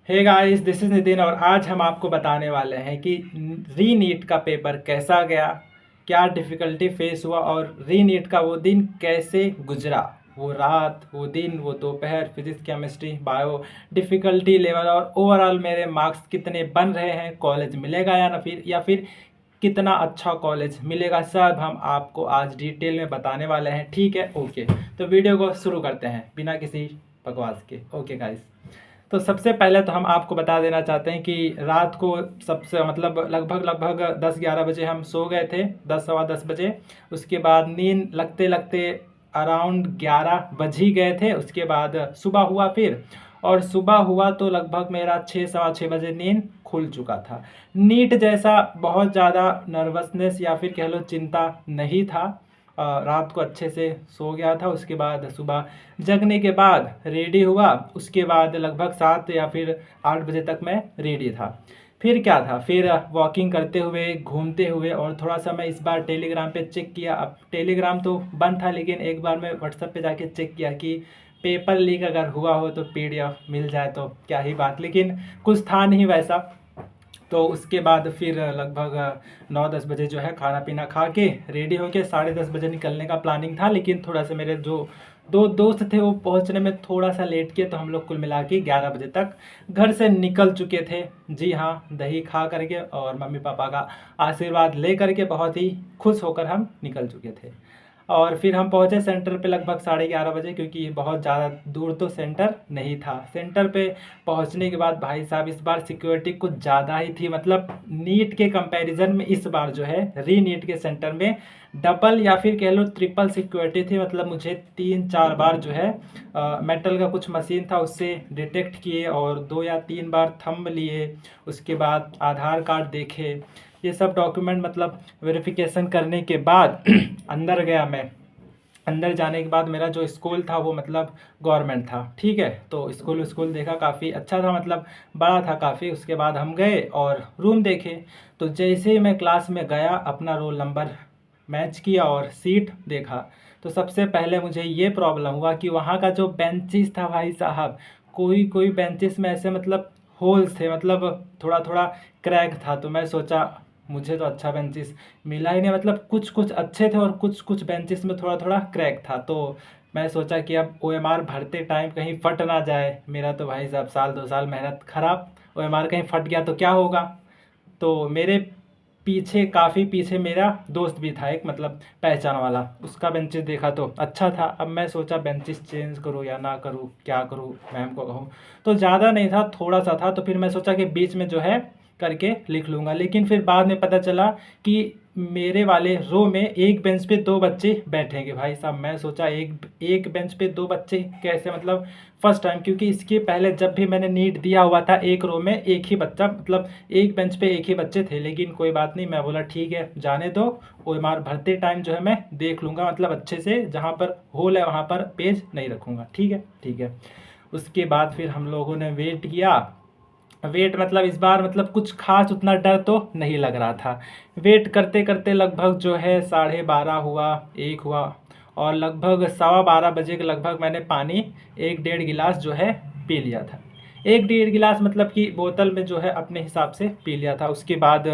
Hey guys, this is Nitin और आज हम आपको बताने वाले हैं कि री नीट का पेपर कैसा गया, क्या डिफ़िकल्टी फेस हुआ और री नीट का वो दिन कैसे गुजरा। वो रात, वो दिन, वो दोपहर, physics, chemistry, bio, difficulty level और ओवरऑल मेरे मार्क्स कितने बन रहे हैं, कॉलेज मिलेगा या फिर कितना अच्छा कॉलेज मिलेगा, सब हम आपको आज डिटेल में बताने वाले हैं। ठीक है, ओके। तो वीडियो को शुरू करते हैं बिना किसी बकवास के। ओके गाइस, तो सबसे पहले तो हम आपको बता देना चाहते हैं कि रात को सबसे मतलब लगभग लगभग 10-11 बजे हम सो गए थे, 10 सवा 10 बजे। उसके बाद नींद लगते लगते अराउंड 11 बज ही गए थे। उसके बाद सुबह हुआ फिर, और सुबह हुआ तो लगभग मेरा 6 सवा 6 बजे नींद खुल चुका था। नीट जैसा बहुत ज़्यादा नर्वसनेस या फिर कह लो चिंता नहीं था। रात को अच्छे से सो गया था। उसके बाद सुबह जगने के बाद रेडी हुआ। उसके बाद लगभग 7 या फिर 8 बजे तक मैं रेडी था। फिर क्या था, फिर वॉकिंग करते हुए, घूमते हुए, और थोड़ा सा मैं इस बार टेलीग्राम पे चेक किया। अब टेलीग्राम तो बंद था, लेकिन एक बार मैं व्हाट्सएप पे जाके चेक किया कि पेपर लीक अगर हुआ हो तो पीडीएफ मिल जाए तो क्या ही बात, लेकिन कुछ था नहीं वैसा। तो उसके बाद फिर लगभग 9-10 बजे जो है खाना पीना खा के रेडी होके 10:30 बजे निकलने का प्लानिंग था, लेकिन थोड़ा सा मेरे जो दो दोस्त थे वो पहुंचने में थोड़ा सा लेट किए, तो हम लोग कुल मिला के 11 बजे तक घर से निकल चुके थे। जी हाँ, दही खा करके और मम्मी पापा का आशीर्वाद ले करके बहुत ही खुश होकर हम निकल चुके थे। और फिर हम पहुंचे सेंटर पे लगभग 11:30 बजे, क्योंकि बहुत ज़्यादा दूर तो सेंटर नहीं था। सेंटर पे पहुंचने के बाद भाई साहब इस बार सिक्योरिटी कुछ ज़्यादा ही थी। मतलब नीट के कंपैरिजन में इस बार जो है री नीट के सेंटर में डबल या फिर कह लो ट्रिपल सिक्योरिटी थी। मतलब मुझे 3-4 बार जो है मेटल का कुछ मशीन था उससे डिटेक्ट किए, और 2 या 3 बार थंब लिए। उसके बाद आधार कार्ड देखे, ये सब डॉक्यूमेंट मतलब वेरिफिकेशन करने के बाद अंदर गया मैं। अंदर जाने के बाद मेरा जो स्कूल था वो मतलब गवर्नमेंट था। ठीक है, तो स्कूल देखा, काफ़ी अच्छा था, मतलब बड़ा था काफ़ी। उसके बाद हम गए और रूम देखे। तो जैसे ही मैं क्लास में गया, अपना रोल नंबर मैच किया और सीट देखा, तो सबसे पहले मुझे ये प्रॉब्लम हुआ कि वहाँ का जो बेंचेस था भाई साहब, कोई कोई बेंचेस में ऐसे मतलब होल्स थे, मतलब थोड़ा थोड़ा क्रैक था। तो मैं सोचा मुझे तो अच्छा बेंचेस मिला ही नहीं, मतलब कुछ कुछ अच्छे थे और कुछ कुछ बेंचेस में थोड़ा थोड़ा क्रैक था। तो मैं सोचा कि अब ओएमआर भरते टाइम कहीं फट ना जाए। मेरा तो भाई साहब साल 2 साल मेहनत खराब, ओएमआर कहीं फट गया तो क्या होगा। तो मेरे पीछे, काफ़ी पीछे मेरा दोस्त भी था एक, मतलब पहचान वाला। उसका बेंचेस देखा तो अच्छा था। अब मैं सोचा बेंचेस चेंज करूँ या ना करूँ, क्या करूँ, मैम को कहूँ। तो ज़्यादा नहीं था, थोड़ा सा था। तो फिर मैं सोचा कि बीच में जो है करके लिख लूँगा, लेकिन फिर बाद में पता चला कि मेरे वाले रो में एक बेंच पे 2 बच्चे बैठेंगे। भाई साहब मैं सोचा एक एक बेंच पे 2 बच्चे कैसे, मतलब फर्स्ट टाइम, क्योंकि इसके पहले जब भी मैंने नीट दिया हुआ था एक रो में एक ही बच्चा, मतलब एक बेंच पे एक ही बच्चे थे। लेकिन कोई बात नहीं, मैं बोला ठीक है जाने दो, ओएमआर भरते टाइम जो है मैं देख लूँगा, मतलब अच्छे से जहाँ पर होल है वहाँ पर पेज नहीं रखूँगा। ठीक है, ठीक है। उसके बाद फिर हम लोगों ने वेट किया। वेट मतलब इस बार मतलब कुछ खास उतना डर तो नहीं लग रहा था। वेट करते करते लगभग जो है 12:30 हुआ, 1 हुआ, और लगभग 12:15 बजे के लगभग मैंने पानी 1-1.5 गिलास जो है पी लिया था। 1-1.5 गिलास मतलब कि बोतल में जो है अपने हिसाब से पी लिया था। उसके बाद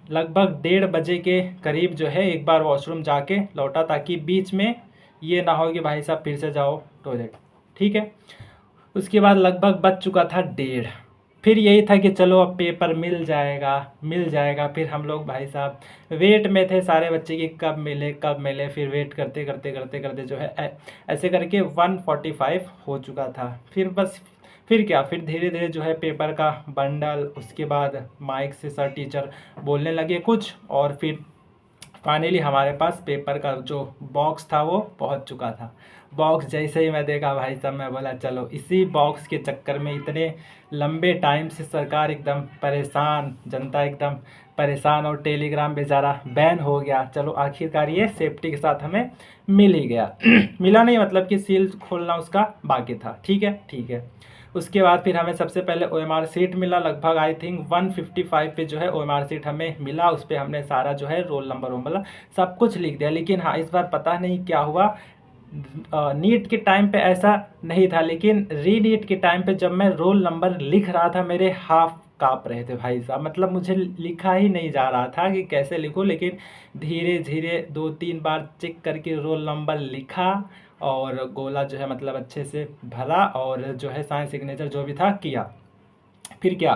लगभग 1:30 बजे के करीब जो है एक बार वॉशरूम जाके लौटा, ताकि बीच में ये ना हो कि भाई साहब फिर से जाओ टॉयलेट। ठीक है। उसके बाद लगभग बज चुका था 1:30। फिर यही था कि चलो अब पेपर मिल जाएगा, मिल जाएगा। फिर हम लोग भाई साहब वेट में थे सारे बच्चे कि कब मिले कब मिले। फिर वेट करते करते करते करते जो है ऐसे करके 1:45 हो चुका था। फिर बस, फिर क्या, फिर धीरे धीरे जो है पेपर का बंडल, उसके बाद माइक से सर टीचर बोलने लगे कुछ, और फिर फाइनली हमारे पास पेपर का जो बॉक्स था वो पहुंच चुका था। बॉक्स जैसे ही मैं देखा भाई साहब, मैं बोला चलो इसी बॉक्स के चक्कर में इतने लंबे टाइम से सरकार एकदम परेशान, जनता एकदम परेशान, और टेलीग्राम बेचारा बैन हो गया। चलो आखिरकार ये सेफ्टी के साथ हमें मिल ही गया। मिला नहीं, मतलब कि सील खोलना उसका बाकी था। ठीक है, ठीक है। उसके बाद फिर हमें सबसे पहले ओएमआर सीट मिला। लगभग आई थिंक 155 पे जो है ओएमआर सीट हमें मिला। उस पर हमने सारा जो है रोल नंबर वोल सब कुछ लिख दिया। लेकिन हाँ, इस बार पता नहीं क्या हुआ, नीट के टाइम पे ऐसा नहीं था, लेकिन री नीट के टाइम पे जब मैं रोल नंबर लिख रहा था मेरे हाथ काँप रहे थे भाई साहब। मतलब मुझे लिखा ही नहीं जा रहा था कि कैसे लिखूं, लेकिन धीरे धीरे 2-3 बार चेक करके रोल नंबर लिखा और गोला जो है मतलब अच्छे से भरा और जो है साइन सिग्नेचर जो भी था किया। फिर क्या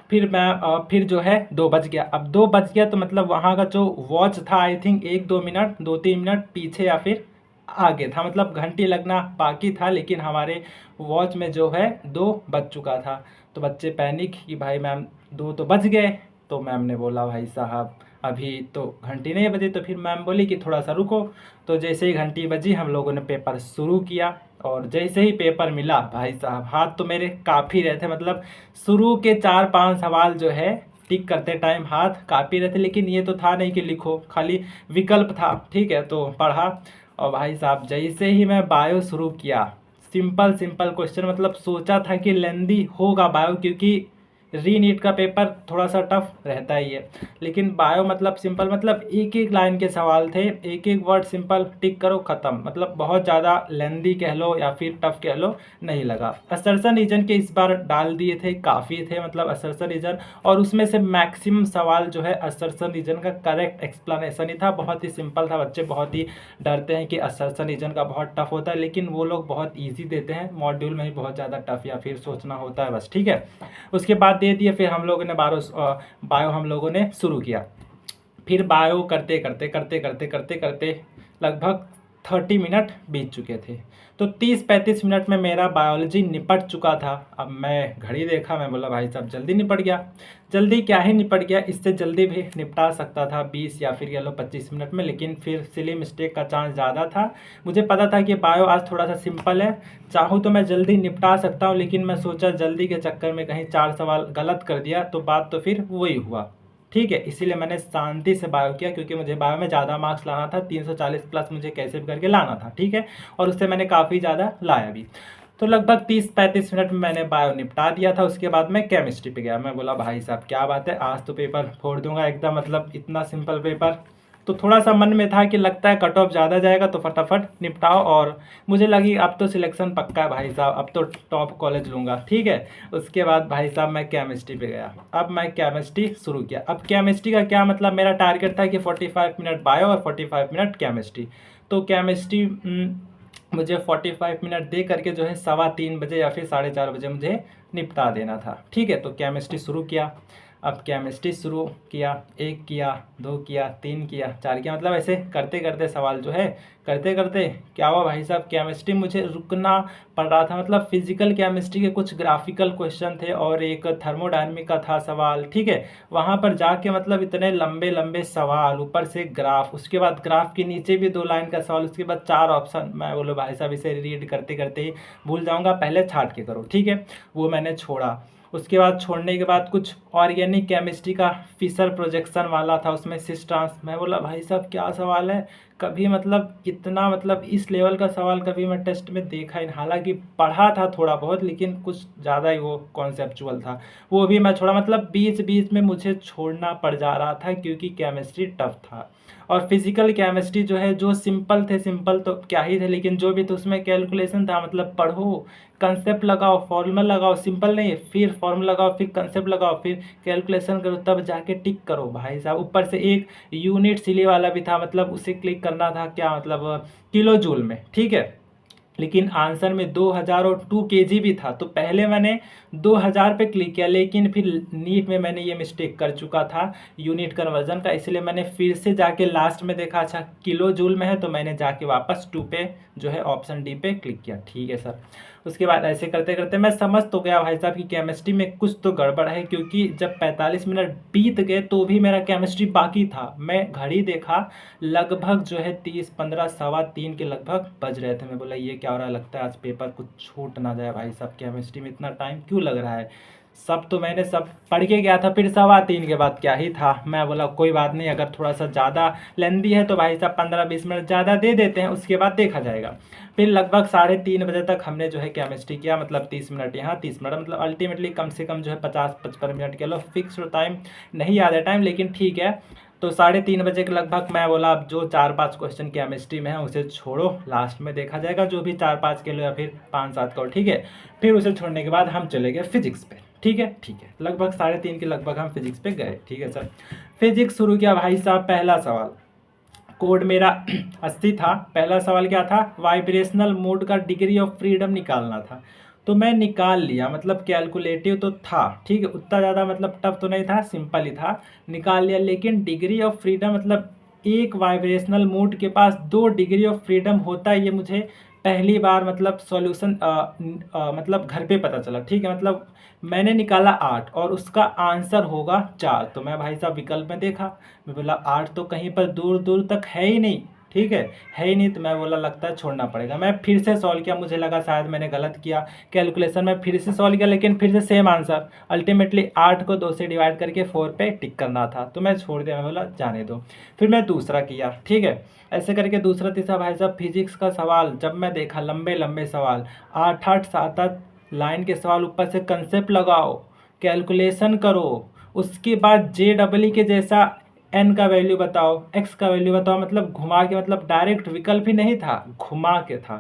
फिर मैं फिर जो है 2 बज गया। अब 2 बज गया तो मतलब वहाँ का जो वॉच था आई थिंक 1-2 मिनट 2-3 मिनट पीछे या फिर आगे था, मतलब घंटी लगना बाकी था, लेकिन हमारे वॉच में जो है 2 बज चुका था। तो बच्चे पैनिक कि भाई मैम 2 तो बज गए। तो मैम ने बोला भाई साहब अभी तो घंटी नहीं बजी। तो फिर मैम बोली कि थोड़ा सा रुको। तो जैसे ही घंटी बजी हम लोगों ने पेपर शुरू किया और जैसे ही पेपर मिला भाई साहब हाथ तो मेरे काफ़ी रहे थे। मतलब शुरू के 4-5 सवाल जो है टिक करते टाइम हाथ काफ़ी रहे थे, लेकिन ये तो था नहीं कि लिखो, खाली विकल्प था। ठीक है, तो पढ़ा और भाई साहब जैसे ही मैं बायो शुरू किया, सिंपल सिंपल क्वेश्चन, मतलब सोचा था कि लेंदी होगा बायो, क्योंकि री नीट का पेपर थोड़ा सा टफ रहता ही है, लेकिन बायो मतलब सिंपल, मतलब एक एक लाइन के सवाल थे, एक एक वर्ड सिंपल टिक करो ख़त्म। मतलब बहुत ज़्यादा लेंदी कह लो या फिर टफ कह लो नहीं लगा। असर्शन रीजन के इस बार डाल दिए थे, काफ़ी थे मतलब असर्शन रीजन, और उसमें से मैक्सिमम सवाल जो है असर्शन रीजन का करेक्ट एक्सप्लेनेशन ही था। बहुत ही सिंपल था। बच्चे बहुत ही डरते हैं कि असर्शन रीजन का बहुत टफ होता है, लेकिन वो लोग बहुत ईजी देते हैं, मॉड्यूल में ही बहुत ज़्यादा टफ या फिर सोचना होता है बस। ठीक है, उसके बाद दे दिए। फिर हम लोगों ने बायो हम लोगों ने शुरू किया। फिर बायो करते करते करते करते करते करते लगभग 30 मिनट बीत चुके थे। तो 30-35 मिनट में मेरा बायोलॉजी निपट चुका था। अब मैं घड़ी देखा, मैं बोला भाई साहब जल्दी निपट गया। जल्दी क्या ही निपट गया, इससे जल्दी भी निपटा सकता था 20 या फिर कह लो 25 मिनट में, लेकिन फिर सिली मिस्टेक का चांस ज़्यादा था। मुझे पता था कि बायो आज थोड़ा सा सिंपल है, चाहूँ तो मैं जल्दी निपटा सकता हूँ, लेकिन मैं सोचा जल्दी के चक्कर में कहीं 4 सवाल गलत कर दिया तो बात तो फिर वही हुआ। ठीक है, इसीलिए मैंने शांति से बायो किया, क्योंकि मुझे बायो में ज़्यादा मार्क्स लाना था, 340 प्लस मुझे कैसे भी करके लाना था। ठीक है, और उससे मैंने काफ़ी ज़्यादा लाया भी। तो लगभग 30-35 मिनट में मैंने बायो निपटा दिया था। उसके बाद मैं केमिस्ट्री पे गया। मैं बोला भाई साहब क्या बात है, आज तो पेपर फोड़ दूंगा एकदम, मतलब इतना सिंपल पेपर। तो थोड़ा सा मन में था कि लगता है कट ऑफ ज़्यादा जाएगा तो फटाफट निपटाओ, और मुझे लगी अब तो सिलेक्शन पक्का है भाई साहब, अब तो टॉप कॉलेज लूँगा। ठीक है, उसके बाद भाई साहब मैं केमिस्ट्री पे गया। अब मैं केमिस्ट्री शुरू किया। अब केमिस्ट्री का क्या मतलब, मेरा टारगेट था कि 45 मिनट बायो और 45 मिनट केमिस्ट्री। तो केमिस्ट्री मुझे 45 मिनट दे करके जो है 3:15 बजे या फिर 4:30 बजे मुझे निपटा देना था। ठीक है, तो केमिस्ट्री शुरू किया। अब केमिस्ट्री शुरू किया, 1 किया, 2 किया, 3 किया, 4 किया, मतलब ऐसे करते करते सवाल जो है करते करते क्या हुआ भाई साहब, केमिस्ट्री मुझे रुकना पड़ रहा था। मतलब फिजिकल केमिस्ट्री के कुछ ग्राफिकल क्वेश्चन थे और एक थर्मोडायनेमिक का था सवाल। ठीक है, वहाँ पर जाके मतलब इतने लंबे लंबे सवाल, ऊपर से ग्राफ, उसके बाद ग्राफ के नीचे भी 2 लाइन का सवाल, उसके बाद 4 ऑप्शन। मैं बोलो भाई साहब इसे रीड करते करते ही भूल जाऊँगा, पहले छाट के करो। ठीक है, वो मैंने छोड़ा। उसके बाद छोड़ने के बाद कुछ ऑर्गेनिक केमिस्ट्री का फिशर प्रोजेक्शन वाला था, उसमें सिस्टांस। मैं बोला भाई साहब क्या सवाल है, कभी मतलब इतना मतलब इस लेवल का सवाल कभी मैं टेस्ट में देखा ही नहीं। हालांकि पढ़ा था थोड़ा बहुत, लेकिन कुछ ज़्यादा ही वो कॉन्सेप्चुअल था, वो भी मैं छोड़ा। मतलब बीच बीच में मुझे छोड़ना पड़ जा रहा था क्योंकि केमिस्ट्री टफ था। और फिजिकल केमिस्ट्री जो है, जो सिंपल थे, सिंपल तो क्या ही थे, लेकिन जो भी तो उसमें कैलकुलेशन था। मतलब पढ़ो, कंसेप्ट लगाओ, फॉर्मूला लगाओ, सिंपल नहीं है, फिर फॉर्मूला लगाओ, फिर कंसेप्ट लगाओ, फिर कैलकुलेशन करो, तब जाके टिक करो भाई साहब। ऊपर से एक यूनिट सिली वाला भी था, मतलब उसे क्लिक करना था क्या मतलब किलो जूल में। ठीक है, लेकिन आंसर में 2000 और 2 kg भी था। तो पहले मैंने 2000 पे क्लिक किया, लेकिन फिर नीट में मैंने ये मिस्टेक कर चुका था यूनिट कन्वर्जन का, इसलिए मैंने फिर से जाके लास्ट में देखा अच्छा किलो जूल में है, तो मैंने जाके वापस 2 पे जो है ऑप्शन डी पे क्लिक किया। ठीक है सर, उसके बाद ऐसे करते करते मैं समझ तो गया भाई साहब कि केमिस्ट्री में कुछ तो गड़बड़ है, क्योंकि जब 45 मिनट बीत गए तो भी मेरा केमिस्ट्री बाकी था। मैं घड़ी देखा, लगभग जो है 30-15 3:15 के लगभग बज रहे थे। मैं बोला ये क्या हो रहा है, लगता है आज पेपर कुछ छूट ना जाए भाई साहब, केमिस्ट्री में इतना टाइम क्यों लग रहा है। सब तो मैंने सब पढ़ के गया था, फिर 3:15 के बाद क्या ही था। मैं बोला कोई बात नहीं, अगर थोड़ा सा ज़्यादा लेंदी है तो भाई साहब 15-20 मिनट ज़्यादा दे देते हैं, उसके बाद देखा जाएगा। फिर लगभग 3:30 बजे तक हमने जो है केमिस्ट्री किया, मतलब 30 मिनट यहाँ 30 मिनट, मतलब अल्टीमेटली कम से कम जो है 50-55 मिनट के लो, फिक्स टाइम नहीं याद है टाइम, लेकिन ठीक है। तो 3:30 के लगभग मैं बोला अब जो 4-5 क्वेश्चन केमिस्ट्री में है उसे छोड़ो, लास्ट में देखा जाएगा जो भी 4-5 के लो या फिर 5-7 का, ठीक है। फिर उसे छोड़ने के बाद हम चले गए फिजिक्स पे, ठीक है। लगभग 3:30 के लगभग हम फिजिक्स पे गए, ठीक है सर। फिजिक्स शुरू किया भाई साहब। पहला सवाल कोड मेरा 80 था। पहला सवाल क्या था, वाइब्रेशनल मोड का डिग्री ऑफ फ्रीडम निकालना था। तो मैं निकाल लिया, मतलब कैलकुलेटिव तो था, ठीक है, उतना ज़्यादा मतलब टफ तो नहीं था, सिंपल ही था, निकाल लिया। लेकिन डिग्री ऑफ फ्रीडम मतलब एक वाइब्रेशनल मोड के पास 2 डिग्री ऑफ फ्रीडम होता है, ये मुझे पहली बार मतलब सॉल्यूशन मतलब घर पे पता चला, ठीक है। मतलब मैंने निकाला 8 और उसका आंसर होगा 4। तो मैं भाई साहब विकल्प में देखा, मैं बोला 8 तो कहीं पर दूर दूर तक है ही नहीं, ठीक है ही नहीं। तो मैं बोला लगता है छोड़ना पड़ेगा। मैं फिर से सॉल्व किया, मुझे लगा शायद मैंने गलत किया कैलकुलेशन में, फिर से सॉल्व किया, लेकिन फिर से सेम आंसर। अल्टीमेटली 8 को 2 से डिवाइड करके 4 पे टिक करना था, तो मैं छोड़ दिया, मैं बोला जाने दो। फिर मैं दूसरा किया, ठीक है, ऐसे करके दूसरा तीसरा भाई साहब फिजिक्स का सवाल जब मैं देखा, लंबे लंबे सवाल, 8-8 7-8 लाइन के सवाल, ऊपर से कंसेप्ट लगाओ, कैलकुलेशन करो, उसके बाद JEE के जैसा n का वैल्यू बताओ, x का वैल्यू बताओ, मतलब घुमा के, मतलब डायरेक्ट विकल्प ही नहीं था, घुमा के था।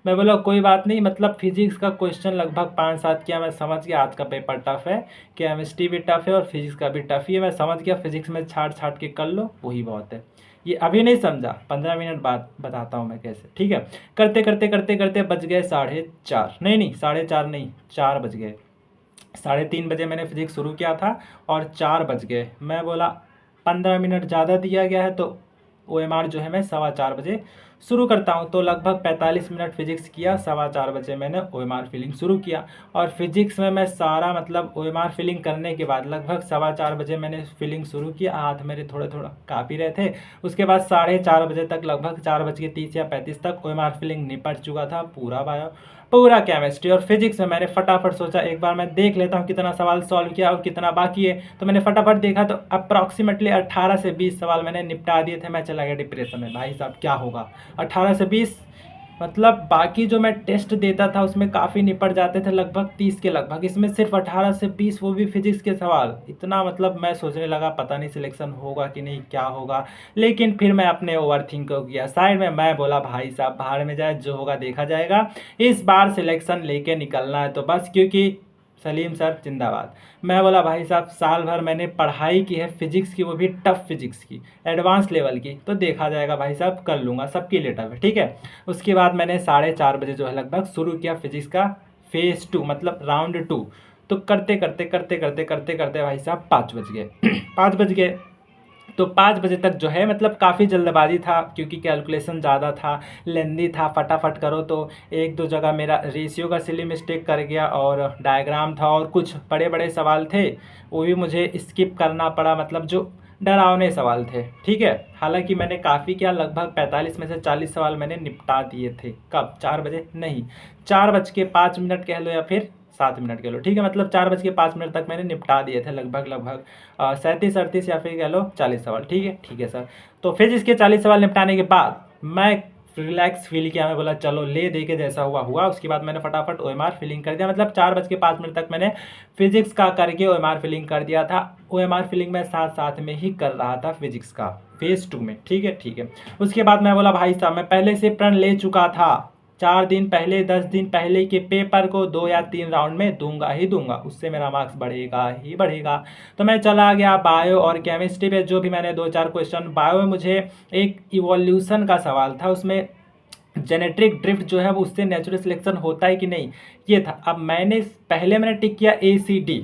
मैं बोला कोई बात नहीं, मतलब फिजिक्स का क्वेश्चन लगभग 5-7 किया, मैं समझ गया आज का पेपर टफ है, केमिस्ट्री भी टफ है और फिजिक्स का भी टफ ही है, मैं समझ गया फिजिक्स में छाट छाट के कर लो वही बहुत है। ये अभी नहीं समझा, 15 मिनट बाद बताता हूँ मैं कैसे, ठीक है। करते करते करते करते बज गए 4:30, नहीं 4:30 नहीं, 4 बज गए। 3:30 बजे मैंने फिजिक्स शुरू किया था और 4 बज गए। मैं बोला 15 मिनट ज़्यादा दिया गया है, तो OMR जो है मैं 4:15 बजे शुरू करता हूँ। तो लगभग 45 मिनट फिजिक्स किया, 4:15 बजे मैंने OMR फिलिंग शुरू किया। और फिजिक्स में मैं सारा मतलब OMR फिलिंग करने के बाद लगभग 4:15 बजे मैंने फिलिंग शुरू किया, हाथ मेरे थोड़े थोड़ा काँप ही रहे थे। उसके बाद 4:30 बजे तक, लगभग 4:30 या 35 तक OMR फिलिंग निपट चुका था, पूरा केमिस्ट्री। और फिजिक्स में मैंने फटाफट सोचा एक बार मैं देख लेता हूँ कितना सवाल सॉल्व किया और कितना बाकी है। तो मैंने फटाफट देखा, तो अप्रॉक्सीमेटली 18 से 20 सवाल मैंने निपटा दिए थे। मैं चला गया डिप्रेशन में, भाई साहब क्या होगा 18 से 20, मतलब बाकी जो मैं टेस्ट देता था उसमें काफ़ी निपट जाते थे, लगभग 30 के लगभग, इसमें सिर्फ 18 से 20, वो भी फिजिक्स के सवाल। इतना मतलब मैं सोचने लगा पता नहीं सिलेक्शन होगा कि नहीं, क्या होगा। लेकिन फिर मैं अपने ओवरथिंक को किया साइड में, मैं बोला भाई साहब बाहर में जाए, जो होगा देखा जाएगा, इस बार सिलेक्शन लेके निकलना है तो बस, क्योंकि सलीम सर जिंदाबाद। मैं बोला भाई साहब साल भर मैंने पढ़ाई की है फिजिक्स की, वो भी टफ फिजिक्स की, एडवांस लेवल की, तो देखा जाएगा भाई साहब, कर लूँगा, सबकी लिए टफ है, ठीक है। उसके बाद मैंने 4:30 बजे जो है लगभग शुरू किया फिजिक्स का फेज़ 2, मतलब राउंड 2। तो करते करते करते करते करते करते भाई साहब 5 बज गए 5 बज गए। तो 5 बजे तक जो है मतलब काफ़ी जल्दबाजी था, क्योंकि कैलकुलेशन ज़्यादा था, लेंदी था, फटाफट करो। तो 1-2 जगह मेरा रेशियो का सिली मिस्टेक कर गया, और डायग्राम था, और कुछ बड़े बड़े सवाल थे वो भी मुझे स्किप करना पड़ा, मतलब जो डरावने सवाल थे, ठीक है। हालांकि मैंने काफ़ी किया, लगभग 45 में से 40 सवाल मैंने निपटा दिए थे। कब? 4 बजे नहीं, 4:05 कह लो या फिर 7 मिनट कह लो, ठीक है। मतलब 4:05 तक मैंने निपटा दिए थे लगभग 37-38 या फिर कह लो 40 सवाल, ठीक है सर। तो फिर इसके 40 सवाल निपटाने के बाद मैं रिलैक्स फील किया, मैं बोला चलो ले दे के जैसा हुआ हुआ। उसके बाद मैंने फटाफट OMR फिलिंग कर दिया, मतलब 4:05 तक मैंने फिजिक्स का करके OMR फिलिंग कर दिया था। OMR फिलिंग मैं साथ साथ में ही कर रहा था फिजिक्स का फेज़ 2 में, ठीक है। उसके बाद मैं बोला भाई साहब मैं पहले से प्रण ले चुका था, 4 दिन पहले 10 दिन पहले के पेपर को 2 या 3 राउंड में दूंगा ही दूंगा, उससे मेरा मार्क्स बढ़ेगा ही बढ़ेगा। तो मैं चला गया बायो और केमिस्ट्री पे, जो भी मैंने 2-4 क्वेश्चन, बायो में मुझे एक इवोल्यूशन का सवाल था, उसमें जेनेटिक ड्रिफ्ट जो है वो उससे नेचुरल सिलेक्शन होता है कि नहीं, ये था। अब मैंने टिक किया ACD,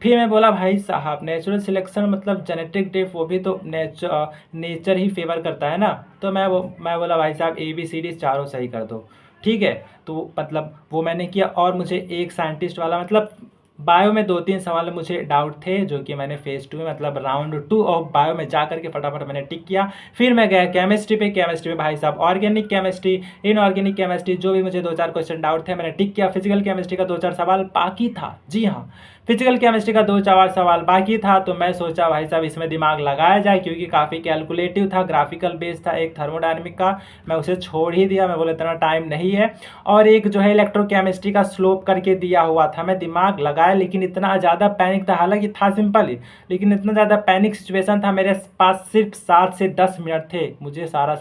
फिर मैं बोला भाई साहब नेचुरल सिलेक्शन मतलब जेनेटिक ड्रिफ्ट, वो भी तो नेचर ही फेवर करता है ना। तो मैं बोला भाई साहब ABCD चारों सही कर दो, ठीक है। तो मतलब वो मैंने किया, और मुझे एक साइंटिस्ट वाला, मतलब बायो में 2-3 सवाल मुझे डाउट थे, जो कि मैंने फेज़ 2 में मतलब राउंड 2 ऑफ बायो में जा करके फटाफट मैंने टिक किया। फिर मैं गया केमिस्ट्री पे भाई साहब ऑर्गेनिक केमिस्ट्री, इनऑर्गेनिक केमिस्ट्री, जो भी मुझे 2-4 क्वेश्चन डाउट थे मैंने टिक किया। फिजिकल केमिस्ट्री का 2-4 सवाल बाकी था, जी हाँ। फिजिकल केमिस्ट्री का 2-4 सवाल बाकी था, तो मैं सोचा भाई साहब इसमें दिमाग लगाया जाए, क्योंकि काफ़ी कैलकुलेटिव था, ग्राफिकल बेस था एक थर्मोडायनेमिक का, मैं उसे छोड़ ही दिया, मैं बोला इतना टाइम नहीं है। और एक जो है इलेक्ट्रोकेमिस्ट्री का स्लोप करके दिया हुआ था, मैं दिमाग लगाया लेकिन इतना ज़्यादा पैनिक था, हालांकि था सिंपल ही, लेकिन इतना ज़्यादा पैनिक सिचुएशन था, मेरे पास सिर्फ 7 से 10 मिनट थे, मुझे सारा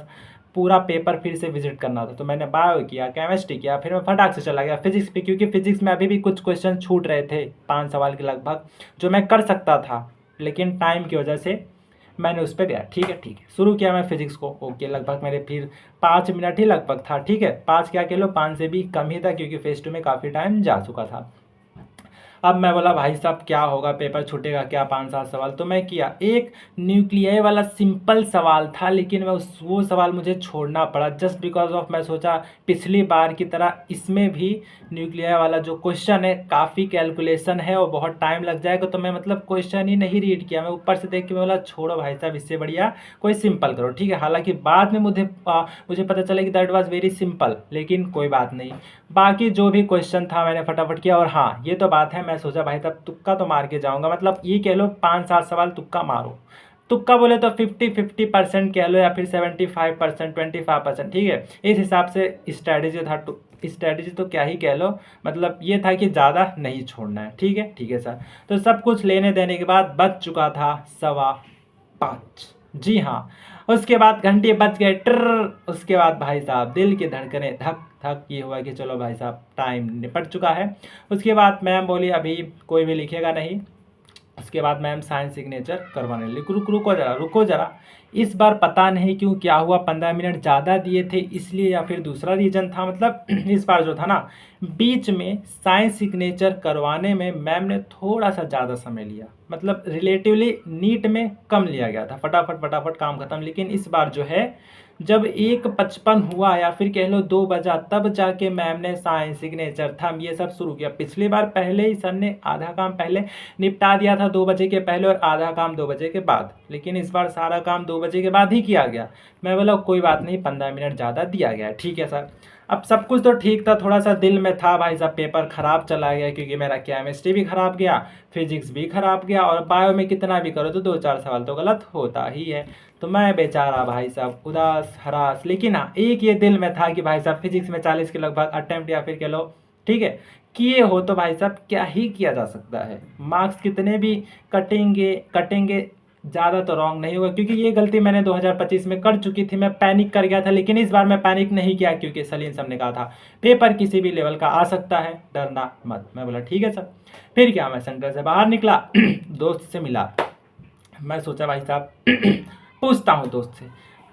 पूरा पेपर फिर से विजिट करना था। तो मैंने बायो किया, केमिस्ट्री किया, फिर मैं फटाक से चला गया फिजिक्स पे, क्योंकि फिजिक्स में अभी भी कुछ क्वेश्चन छूट रहे थे 5 सवाल के लगभग, जो मैं कर सकता था, लेकिन टाइम की वजह से मैंने उस पर गया। ठीक है शुरू किया मैं फिजिक्स को। ओके, लगभग मेरे फिर 5 मिनट ही लगभग था। ठीक है, 5 क्या कह लो, 5 से भी कम ही था, क्योंकि फेस टू में काफ़ी टाइम जा चुका था। अब मैं बोला भाई साहब क्या होगा, पेपर छूटेगा क्या, 5-7 सवाल। तो मैं किया, एक न्यूक्लियाई वाला सिंपल सवाल था, लेकिन मैं वो सवाल मुझे छोड़ना पड़ा, जस्ट बिकॉज ऑफ मैं सोचा पिछली बार की तरह इसमें भी न्यूक्लियाई वाला जो क्वेश्चन है काफ़ी कैलकुलेशन है और बहुत टाइम लग जाएगा, तो मैं मतलब क्वेश्चन ही नहीं रीड किया, मैं ऊपर से देख के मैं बोला छोड़ो भाई साहब, इससे बढ़िया कोई सिंपल करो। ठीक है, हालांकि बाद में मुझे पता चला कि दैट वाज वेरी सिंपल, लेकिन कोई बात नहीं, बाकी जो भी क्वेश्चन था मैंने फटाफट किया। और हाँ, ये तो बात है, मैं सोचा भाई साहब तुक्का तो मार के जाऊंगा, मतलब ये कह लो 5-7 सवाल तुक्का मारो, तुक्का बोले तो 50-50% कह लो, या फिर 75% 25%। ठीक है, इस हिसाब से स्ट्रैटेजी था, स्ट्रैटेजी तो क्या ही कह लो, मतलब ये था कि ज़्यादा नहीं छोड़ना है। ठीक है सर। तो सब कुछ लेने देने के बाद बच चुका था 5:15। जी हाँ, उसके बाद घंटे बज गए ट्र, उसके बाद भाई साहब दिल की धड़कनें धक धक, ये हुआ कि चलो भाई साहब टाइम निपट चुका है। उसके बाद मैम बोली अभी कोई भी लिखेगा नहीं। उसके बाद मैम साइंस सिग्नेचर करवाने लगी। रुको जरा, इस बार पता नहीं क्यों क्या हुआ, 15 मिनट ज़्यादा दिए थे इसलिए, या फिर दूसरा रीज़न था, मतलब इस बार जो था ना, बीच में साइंस सिग्नेचर करवाने में मैम ने थोड़ा सा ज़्यादा समय लिया, मतलब रिलेटिवली नीट में कम लिया गया था, फटाफट काम खत्म। लेकिन इस बार जो है जब 1:55 हुआ या फिर कह लो 2 बजा, तब जाके मैम ने साइंस सिग्नेचर थंब ये सब शुरू किया। पिछली बार पहले ही सर ने आधा काम पहले निपटा दिया था 2 बजे के पहले, और आधा काम 2 बजे के बाद, लेकिन इस बार सारा काम 2 बजे के बाद ही किया गया। मैं बोला कोई बात नहीं, 15 मिनट ज़्यादा दिया गया। ठीक है सर। अब सब कुछ तो ठीक था, थोड़ा सा दिल में था भाई साहब पेपर ख़राब चला गया, क्योंकि मेरा केमिस्ट्री भी ख़राब गया, फिजिक्स भी ख़राब गया, और बायो में कितना भी करो तो 2-4 सवाल तो गलत होता ही है। तो मैं बेचारा भाई साहब उदास हरास, लेकिन हाँ एक ये दिल में था कि भाई साहब फिजिक्स में 40 के लगभग अटेम्प्ट या फिर कह लो, ठीक है, किए हो तो भाई साहब क्या ही किया जा सकता है, मार्क्स कितने भी कटेंगे ज़्यादा तो रॉन्ग नहीं होगा, क्योंकि ये गलती मैंने 2025 में कर चुकी थी, मैं पैनिक कर गया था। लेकिन इस बार मैं पैनिक नहीं किया, क्योंकि सलीम साहब ने कहा था पेपर किसी भी लेवल का आ सकता है, डरना मत। मैं बोला ठीक है सर। फिर क्या, मैं सेंटर से बाहर निकला, दोस्त से मिला, मैं सोचा भाई साहब पूछता हूँ दोस्त से।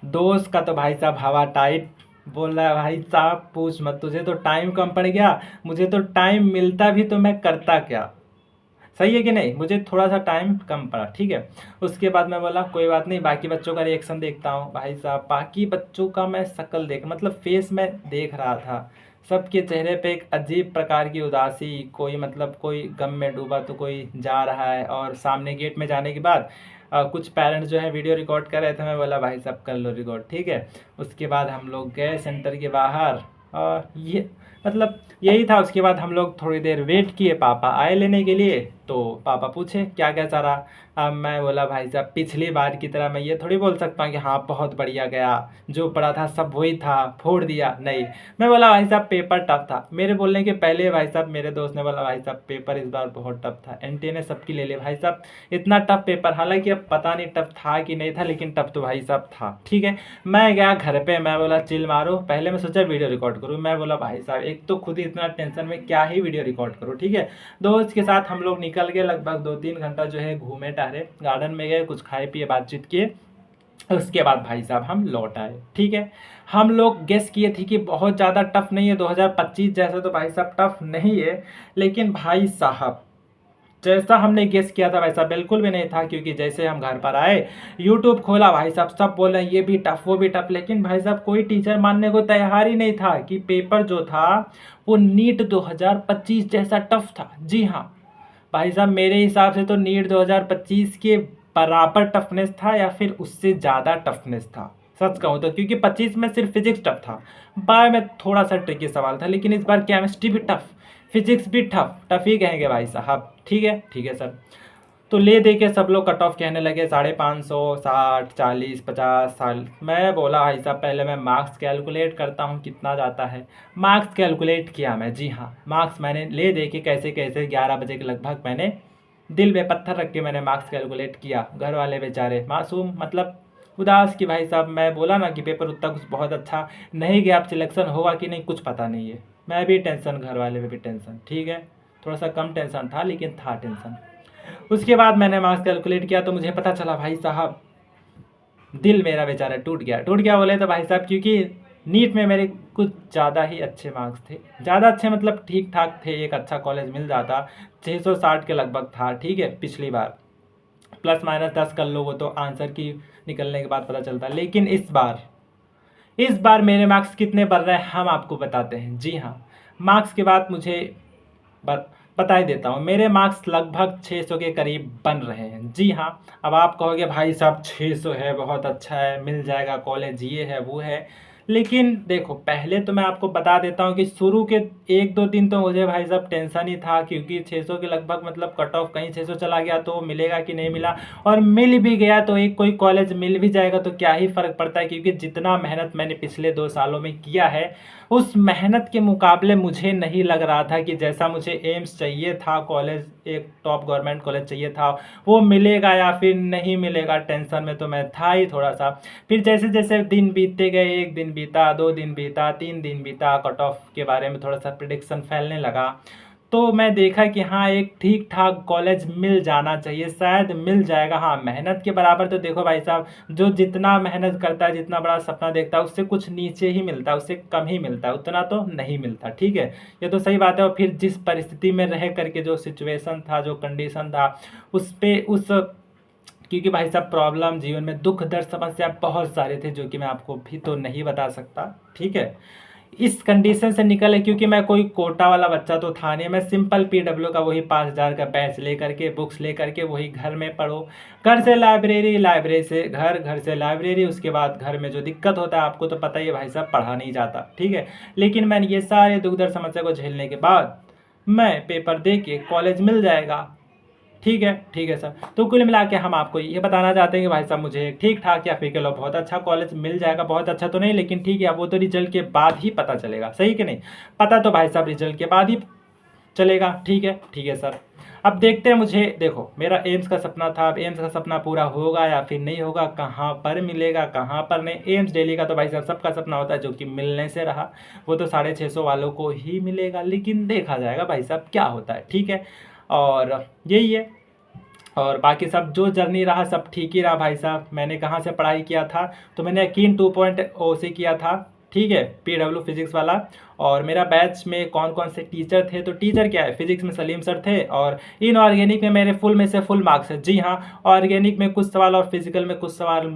दोस्त का तो भाई साहब हवा टाइट, बोल रहा है भाई साहब पूछ मत, तुझे तो टाइम कम पड़ गया, मुझे तो टाइम मिलता भी तो मैं करता क्या। सही है कि नहीं, मुझे थोड़ा सा टाइम कम पड़ा। ठीक है, उसके बाद मैं बोला कोई बात नहीं, बाकी बच्चों का रिएक्शन देखता हूँ। भाई साहब बाकी बच्चों का मैं शक्ल देख, मतलब फेस में देख रहा था, सबके चेहरे पे एक अजीब प्रकार की उदासी, कोई मतलब कोई गम में डूबा तो कोई जा रहा है। और सामने गेट में जाने के बाद कुछ पेरेंट्स जो है वीडियो रिकॉर्ड कर रहे थे, मैं बोला भाई साहब कर लो रिकॉर्ड। ठीक है, उसके बाद हम लोग गए सेंटर के बाहर, और ये मतलब यही था। उसके बाद हम लोग थोड़ी देर वेट किए, पापा आए लेने के लिए, तो पापा पूछे क्या कैसा रहा। अब मैं बोला भाई साहब पिछली बार की तरह मैं ये थोड़ी बोल सकता हूँ कि हाँ बहुत बढ़िया गया, जो पढ़ा था सब वही था, फोड़ दिया, नहीं। मैं बोला भाई साहब पेपर टफ था। मेरे बोलने के पहले भाई साहब मेरे दोस्त ने बोला भाई साहब पेपर इस बार बहुत टफ था, एनटीए ने सबकी ले ली भाई साहब, इतना टफ पेपर, हालांकि अब पता नहीं टफ था कि नहीं था, लेकिन टफ तो भाई साहब था। ठीक है, मैं गया घर पे, मैं बोला चिल मारो, पहले मैं सोचा वीडियो रिकॉर्ड करूँ। मैं बोला भाई साहब एक तो खुद ही इतना टेंशन में, क्या ही वीडियो रिकॉर्ड करूँ। ठीक है, दोस्त के साथ हम लोग निकल गए, लगभग 2-3 घंटा जो है घूमे टहरे, गार्डन में गए, कुछ खाए पिए बातचीत किए। उसके बाद भाई साहब हम लौट आए। ठीक है, हम लोग गेस किए थे कि बहुत ज़्यादा टफ नहीं है, 2025 जैसा तो भाई साहब टफ नहीं है, लेकिन भाई साहब जैसा हमने गेस किया था वैसा बिल्कुल भी नहीं था। क्योंकि जैसे हम घर पर आए, यूट्यूब खोला, भाई साहब सब बोल रहे हैं ये भी टफ वो भी टफ, लेकिन भाई साहब कोई टीचर मानने को तैयार ही नहीं था कि पेपर जो था वो नीट 2025 जैसा टफ था। जी हाँ भाई साहब, मेरे हिसाब से तो नीट 2025 के बराबर टफनेस था, या फिर उससे ज़्यादा टफनेस था सच कहूँ तो, क्योंकि 25 में सिर्फ फिजिक्स टफ था, बायो में थोड़ा सा ट्रिकी सवाल था, लेकिन इस बार केमिस्ट्री भी टफ, फिजिक्स भी टफ ही कहेंगे भाई साहब। ठीक है सर। तो ले दे के सब लोग कट ऑफ कहने लगे 550, 60, 40, 50 साल। मैं बोला भाई साहब पहले मैं मार्क्स कैलकुलेट करता हूँ कितना जाता है। मार्क्स कैलकुलेट किया मैं, जी हाँ, मार्क्स मैंने ले दे के कैसे कैसे 11 बजे के लगभग मैंने दिल में पत्थर रख के मैंने मार्क्स कैलकुलेट किया। घर वाले बेचारे मासूम मतलब उदास कि भाई साहब, मैं बोला ना कि पेपर उतना कुछ बहुत अच्छा नहीं गया, अब सिलेक्शन होगा कि नहीं कुछ पता नहीं है। मैं भी टेंशन, घर वाले में भी टेंशन, ठीक है, थोड़ा सा कम टेंशन था लेकिन था टेंशन। उसके बाद मैंने मार्क्स कैलकुलेट किया तो मुझे पता चला भाई साहब, दिल मेरा बेचारा टूट गया बोले तो भाई साहब, क्योंकि नीट में मेरे कुछ ज़्यादा ही अच्छे मार्क्स थे। ज़्यादा अच्छे मतलब ठीक ठाक थे, एक अच्छा कॉलेज मिल जाता, 660 के लगभग था, ठीक है, पिछली बार प्लस माइनस 10 कर लो, वो तो आंसर की निकलने के बाद पता चलता। लेकिन इस बार मेरे मार्क्स कितने बढ़ रहे हैं हम आपको बताते हैं। जी हाँ, मार्क्स के बाद मुझे बता ही देता हूँ, मेरे मार्क्स लगभग 600 के करीब बन रहे हैं। जी हाँ, अब आप कहोगे भाई साहब 600 है, बहुत अच्छा है, मिल जाएगा कॉलेज, ये है वो है। लेकिन देखो, पहले तो मैं आपको बता देता हूँ कि शुरू के 1-2 दिन तो मुझे भाई साहब टेंशन ही था, क्योंकि 600 के लगभग मतलब कट ऑफ कहीं 600 चला गया तो मिलेगा कि नहीं मिला, और मिल भी गया तो एक कोई कॉलेज मिल भी जाएगा तो क्या ही फ़र्क पड़ता है, क्योंकि जितना मेहनत मैंने पिछले 2 सालों में किया है उस मेहनत के मुकाबले मुझे नहीं लग रहा था कि जैसा मुझे एम्स चाहिए था, कॉलेज एक टॉप गवर्नमेंट कॉलेज चाहिए था, वो मिलेगा या फिर नहीं मिलेगा। टेंशन में तो मैं था ही थोड़ा सा। फिर जैसे जैसे दिन बीतते गए, 1 दिन बीता, 2 दिन बीता, 3 दिन बीता, कट ऑफ के बारे में थोड़ा सा प्रिडिक्शन फैलने लगा, तो मैं देखा कि हाँ एक ठीक ठाक कॉलेज मिल जाना चाहिए, शायद मिल जाएगा। हाँ, मेहनत के बराबर तो देखो भाई साहब, जो जितना मेहनत करता है, जितना बड़ा सपना देखता है, उससे कुछ नीचे ही मिलता है, उससे कम ही मिलता है, उतना तो नहीं मिलता, ठीक है, ये तो सही बात है। और फिर जिस परिस्थिति में रह करके जो सिचुएशन था, जो कंडीशन था, उस पे क्योंकि भाई साहब प्रॉब्लम जीवन में, दुख दर्द समस्या बहुत सारे थे जो कि मैं आपको भी तो नहीं बता सकता, ठीक है। इस कंडीशन से निकले, क्योंकि मैं कोई कोटा वाला बच्चा तो था नहीं, मैं सिंपल पीडब्ल्यू का वही 5,000 का बैच लेकर के, बुक्स लेकर के वही घर में पढ़ो, घर से लाइब्रेरी, लाइब्रेरी से घर, घर से लाइब्रेरी, उसके बाद घर में जो दिक्कत होता है आपको तो पता ही है भाई साहब, पढ़ा नहीं जाता, ठीक है। लेकिन मैंने ये सारे दुख दर्द समस्या को झेलने के बाद मैं पेपर दे के कॉलेज मिल जाएगा, ठीक है सर। तो कुल मिला के हम आपको ये बताना चाहते हैं कि भाई साहब मुझे ठीक ठाक या फिर कह लो बहुत अच्छा कॉलेज मिल जाएगा। बहुत अच्छा तो नहीं, लेकिन ठीक है, वो तो रिजल्ट के बाद ही पता चलेगा, सही कि नहीं। पता तो भाई साहब रिजल्ट के बाद ही चलेगा, ठीक है सर। अब देखते हैं, मुझे देखो मेरा एम्स का सपना था, अब एम्स का सपना पूरा होगा या फिर नहीं होगा, कहाँ पर मिलेगा कहाँ पर नहीं। एम्स दिल्ली का तो भाई साहब सबका सपना होता है, जो कि मिलने से रहा, वो तो 650 वालों को ही मिलेगा, लेकिन देखा जाएगा भाई साहब क्या होता है, ठीक है। और यही है, और बाकी सब जो जर्नी रहा सब ठीक ही रहा भाई साहब। मैंने कहाँ से पढ़ाई किया था, तो मैंने यकीन 2.0 से किया था, ठीक है, पीडब्ल्यू फिजिक्स वाला। और मेरा बैच में कौन कौन से टीचर थे, तो टीचर क्या है, फिजिक्स में सलीम सर थे, और इनऑर्गेनिक में मेरे फुल में से फुल मार्क्स है। जी हाँ, ऑर्गेनिक में कुछ सवाल और फिजिकल में कुछ सवाल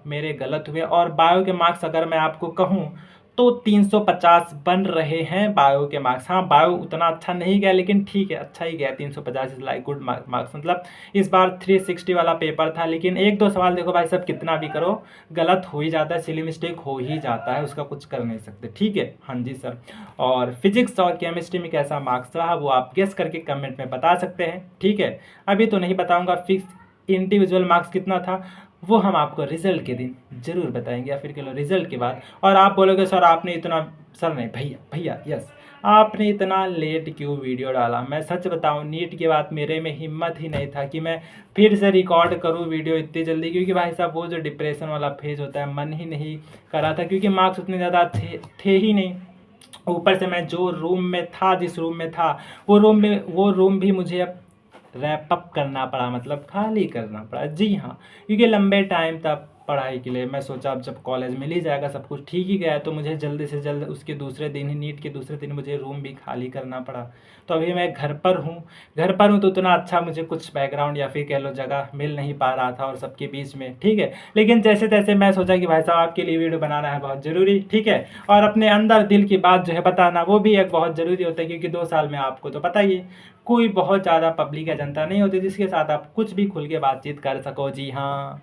मेरे गलत हुए, और बायो के मार्क्स अगर मैं आपको कहूँ तो 350 बन रहे हैं बायो के मार्क्स। हाँ, बायो उतना अच्छा नहीं गया, लेकिन ठीक है, अच्छा ही गया, 350 इज लाइक गुड मार्क्स। मतलब इस बार 360 वाला पेपर था, लेकिन 1-2 सवाल देखो भाई साहब, कितना भी करो गलत हो ही जाता है, सिली मिस्टेक हो ही जाता है, उसका कुछ कर नहीं सकते, ठीक है। हाँ जी सर। और फिजिक्स और केमिस्ट्री में कैसा मार्क्स रहा वो आप गेस करके कमेंट में बता सकते हैं, ठीक है। अभी तो नहीं बताऊँगा फिक्स इंडिविजुअल मार्क्स कितना था, वो हम आपको रिजल्ट के दिन ज़रूर बताएंगे, या फिर कह लो रिजल्ट के बाद। और आप बोलोगे सर आपने इतना, सर नहीं भैया यस, आपने इतना लेट क्यों वीडियो डाला। मैं सच बताऊं, नीट के बाद मेरे में हिम्मत ही नहीं था कि मैं फिर से रिकॉर्ड करूं वीडियो इतनी जल्दी, क्योंकि भाई साहब वो जो डिप्रेशन वाला फेज होता है, मन ही नहीं कर रहा था, क्योंकि मार्क्स उतने ज़्यादा अच्छे थे ही नहीं। ऊपर से मैं जो रूम में था, जिस रूम में था, वो रूम भी मुझे अब रैप अप करना पड़ा, मतलब खाली करना पड़ा। जी हाँ, क्योंकि लंबे टाइम तक पढ़ाई के लिए मैं सोचा अब जब कॉलेज मिल ही जाएगा, सब कुछ ठीक ही गया है, तो मुझे जल्दी से जल्द उसके दूसरे दिन ही, नीट के दूसरे दिन मुझे रूम भी खाली करना पड़ा। तो अभी मैं घर पर हूँ तो उतना अच्छा मुझे कुछ बैकग्राउंड या फिर कह लो जगह मिल नहीं पा रहा था और सबके बीच में, ठीक है। लेकिन जैसे तैसे मैं सोचा कि भाई साहब आपके लिए वीडियो बनाना है बहुत ज़रूरी, ठीक है। और अपने अंदर दिल की बात जो है बताना, वो भी एक बहुत ज़रूरी होता है, क्योंकि 2 साल में आपको तो पता ही है, कोई बहुत ज़्यादा पब्लिक या जनता नहीं होती जिसके साथ आप कुछ भी खुल के बातचीत कर सको। जी हाँ,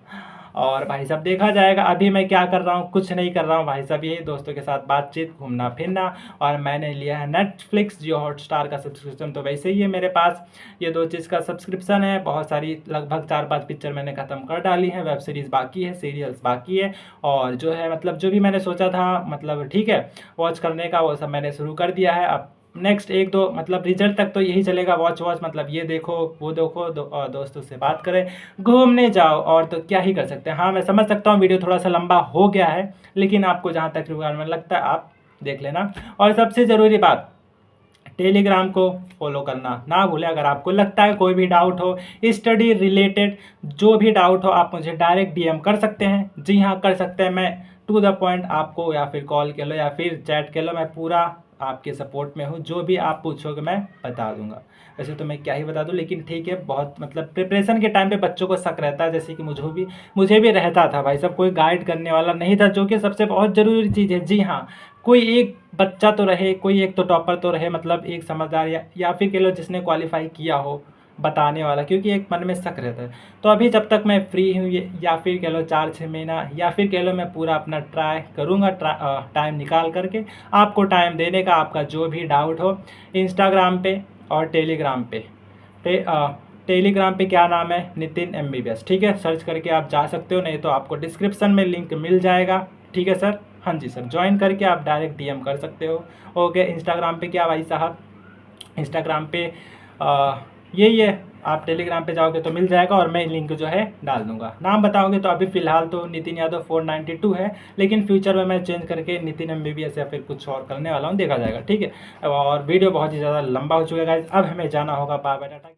और भाई साहब देखा जाएगा। अभी मैं क्या कर रहा हूँ, कुछ नहीं कर रहा हूँ भाई साहब, यही दोस्तों के साथ बातचीत, घूमना फिरना। और मैंने लिया है नेटफ्लिक्स जियो हॉटस्टार का सब्सक्रिप्शन, तो वैसे ही है मेरे पास ये 2 चीज़ का सब्सक्रिप्शन है। बहुत सारी लगभग 4-5 पिक्चर मैंने ख़त्म कर डाली है, वेब सीरीज़ बाकी है, सीरियल्स बाकी है, और जो है मतलब जो भी मैंने सोचा था मतलब ठीक है वॉच करने का, वो सब मैंने शुरू कर दिया है। अब नेक्स्ट 1-2 मतलब रिजल्ट तक तो यही चलेगा, वॉच मतलब ये देखो वो देखो और दोस्तों से बात करें, घूमने जाओ, और तो क्या ही कर सकते हैं। हाँ मैं समझ सकता हूँ वीडियो थोड़ा सा लंबा हो गया है, लेकिन आपको जहाँ तक रिक्वायरमेंट लगता है आप देख लेना। और सबसे ज़रूरी बात, टेलीग्राम को फॉलो करना ना भूलें। अगर आपको लगता है कोई भी डाउट हो, स्टडी रिलेटेड जो भी डाउट हो, आप मुझे डायरेक्ट डीएम कर सकते हैं। जी हाँ कर सकते हैं, मैं टू द पॉइंट आपको या फिर कॉल कर लो या फिर चैट कर लो, मैं पूरा आपके सपोर्ट में हूँ। जो भी आप पूछोगे मैं बता दूंगा। वैसे तो मैं क्या ही बता दूँ, लेकिन ठीक है बहुत मतलब प्रिपरेशन के टाइम पे बच्चों को शक रहता है, जैसे कि मुझे भी रहता था भाई साहब, कोई गाइड करने वाला नहीं था, जो कि सबसे बहुत ज़रूरी चीज़ है। जी हाँ, कोई एक बच्चा तो रहे, कोई एक तो टॉपर तो रहे, मतलब एक समझदार या फिर कह लो जिसने क्वालिफाई किया हो बताने वाला, क्योंकि एक मन में शक रहता है। तो अभी जब तक मैं फ्री हूँ या फिर कह लो 4-6 महीना, या फिर कह लो मैं पूरा अपना ट्राई करूँगा टाइम निकाल करके आपको टाइम देने का। आपका जो भी डाउट हो इंस्टाग्राम पे और टेलीग्राम पे, टेलीग्राम पे क्या नाम है, नितिन MBBS, ठीक है, सर्च करके आप जा सकते हो, नहीं तो आपको डिस्क्रिप्शन में लिंक मिल जाएगा। ठीक है सर, हाँ जी सर, ज्वाइन करके आप डायरेक्ट डीएम कर सकते हो। ओके, इंस्टाग्राम पे क्या भाई साहब, इंस्टाग्राम पे यही है, आप टेलीग्राम पे जाओगे तो मिल जाएगा, और मैं लिंक जो है डाल दूंगा। नाम बताओगे तो अभी फ़िलहाल तो नितिन यादव 492 है, लेकिन फ्यूचर में मैं चेंज करके नितिन MBBS या फिर कुछ और करने वाला हूँ, देखा जाएगा। ठीक है, और वीडियो बहुत ही ज़्यादा लंबा हो चुका है गाइस, अब हमें जाना होगा, बाय बाय, टाटा।